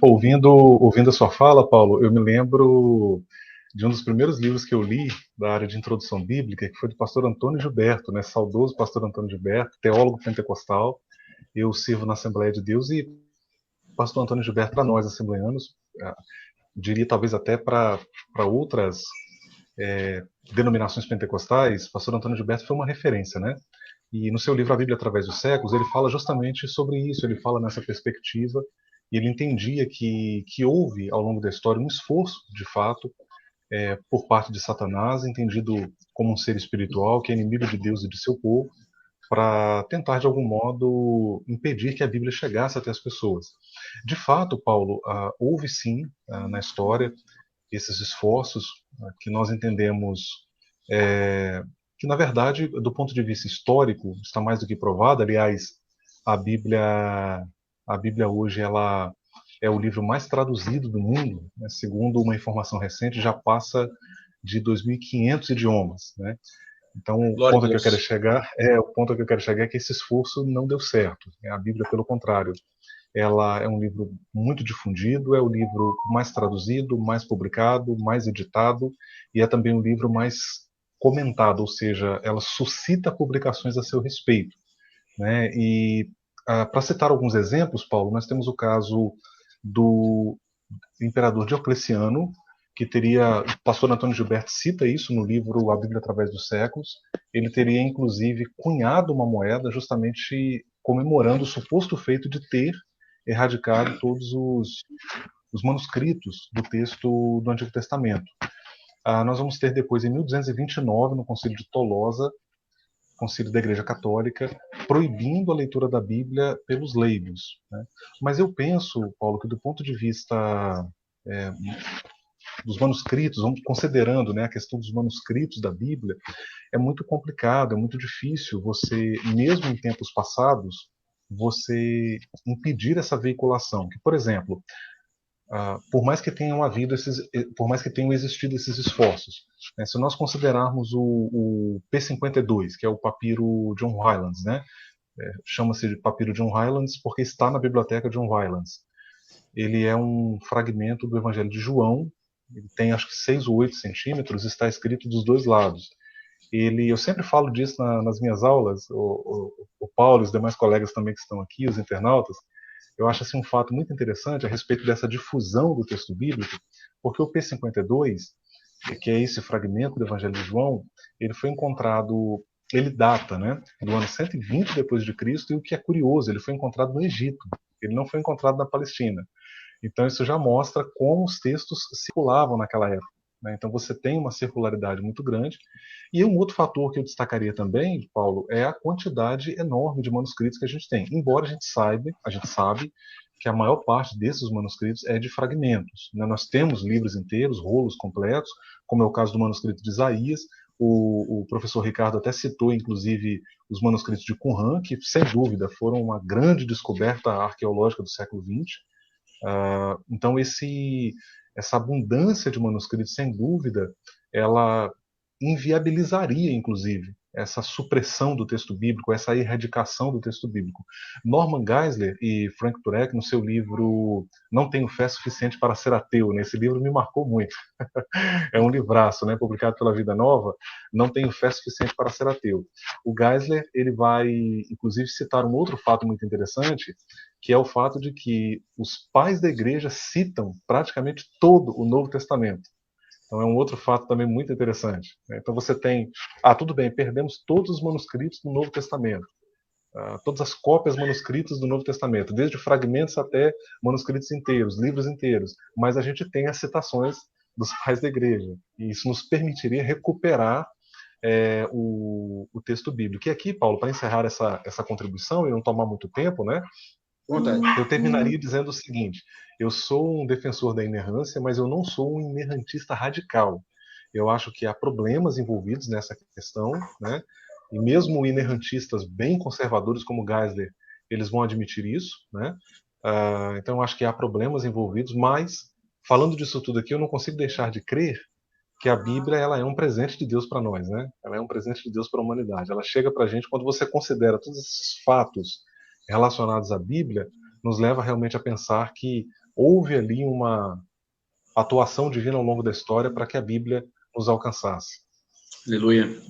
Ouvindo a sua fala, Paulo, eu me lembro de um dos primeiros livros que eu li da área de introdução bíblica, que foi do pastor Antônio Gilberto, né, saudoso pastor Antônio Gilberto, teólogo pentecostal. Eu sirvo na Assembleia de Deus e o pastor Antônio Gilberto, para nós assembleanos, diria talvez até para outras denominações pentecostais, pastor Antônio Gilberto foi uma referência, né? E no seu livro A Bíblia Através dos Séculos, ele fala justamente sobre isso, ele fala nessa perspectiva, e ele entendia que houve, ao longo da história, um esforço, de fato, por parte de Satanás, entendido como um ser espiritual, que é inimigo de Deus e de seu povo, para tentar, de algum modo, impedir que a Bíblia chegasse até as pessoas. De fato, Paulo, houve sim, na história, esses esforços que nós entendemos que, na verdade, do ponto de vista histórico, está mais do que provado. Aliás, a Bíblia, a Bíblia hoje ela é o livro mais traduzido do mundo, né? Segundo uma informação recente, já passa de 2.500 idiomas, né? Então, Glória a Deus. o ponto que eu quero chegar é que esse esforço não deu certo, né? A Bíblia, pelo contrário, ela é um livro muito difundido, é o livro mais traduzido, mais publicado, mais editado, e é também o livro mais comentado, ou seja, ela suscita publicações a seu respeito, né? E para citar alguns exemplos, Paulo, nós temos o caso do imperador Diocleciano, que teria, o pastor Antônio Gilberto cita isso no livro A Bíblia Através dos Séculos. Ele teria inclusive cunhado uma moeda justamente comemorando o suposto feito de ter erradicado todos os manuscritos do texto do Antigo Testamento. Nós vamos ter depois, em 1229, no Concílio de Tolosa, Concílio da Igreja Católica, proibindo a leitura da Bíblia pelos leigos, né? Mas eu penso, Paulo, que do ponto de vista é, dos manuscritos, vamos considerando, né, a questão dos manuscritos da Bíblia, é muito complicado, é muito difícil você, mesmo em tempos passados, você impedir essa veiculação. Que, por exemplo, por mais que tenham havido por mais que tenham existido esses esforços, né, se nós considerarmos o P52, que é o papiro John Rylands, né, chama-se de papiro John Rylands porque está na biblioteca John Rylands. Ele é um fragmento do Evangelho de João, ele tem acho que 6 ou 8 centímetros, está escrito dos dois lados. Eu sempre falo disso nas minhas aulas, o Paulo e os demais colegas também que estão aqui, os internautas, eu acho assim um fato muito interessante a respeito dessa difusão do texto bíblico, porque o P52, que é esse fragmento do Evangelho de João, ele foi encontrado, ele data, né, do ano 120 depois de Cristo, e o que é curioso, ele foi encontrado no Egito, ele não foi encontrado na Palestina. Então isso já mostra como os textos circulavam naquela época, né? Então você tem uma circularidade muito grande. E um outro fator que eu destacaria também, Paulo, é a quantidade enorme de manuscritos que a gente tem. Embora a gente sabe que a maior parte desses manuscritos é de fragmentos, né? Nós temos livros inteiros, rolos completos, como é o caso do manuscrito de Isaías. O professor Ricardo até citou, inclusive, os manuscritos de Qumran, que, sem dúvida, foram uma grande descoberta arqueológica do século XX. Então, essa abundância de manuscritos, sem dúvida, ela inviabilizaria, inclusive, essa supressão do texto bíblico, essa erradicação do texto bíblico. Norman Geisler e Frank Turek, no seu livro Não Tenho Fé Suficiente para Ser Ateu, né? Esse livro me marcou muito. É um livraço, né, publicado pela Vida Nova, Não Tenho Fé Suficiente para Ser Ateu. O Geisler, ele vai, inclusive, citar um outro fato muito interessante, que é o fato de que os pais da igreja citam praticamente todo o Novo Testamento. Então é um outro fato também muito interessante, né? Então você tem, tudo bem, perdemos todos os manuscritos do Novo Testamento, todas as cópias manuscritas do Novo Testamento, desde fragmentos até manuscritos inteiros, livros inteiros, mas a gente tem as citações dos pais da igreja, e isso nos permitiria recuperar o texto bíblico. E aqui, Paulo, para encerrar essa contribuição e não tomar muito tempo, né, Vontade. eu terminaria dizendo o seguinte: eu sou um defensor da inerrância, mas eu não sou um inerrantista radical. Eu acho que há problemas envolvidos nessa questão, né? E mesmo inerrantistas bem conservadores como Geisler, eles vão admitir isso, né? Então eu acho que há problemas envolvidos, mas falando disso tudo aqui, eu não consigo deixar de crer que a Bíblia ela é um presente de Deus para nós, né? Ela é um presente de Deus para a humanidade. Ela chega para a gente quando você considera todos esses fatos relacionados à Bíblia, nos leva realmente a pensar que houve ali uma atuação divina ao longo da história para que a Bíblia nos alcançasse. Aleluia.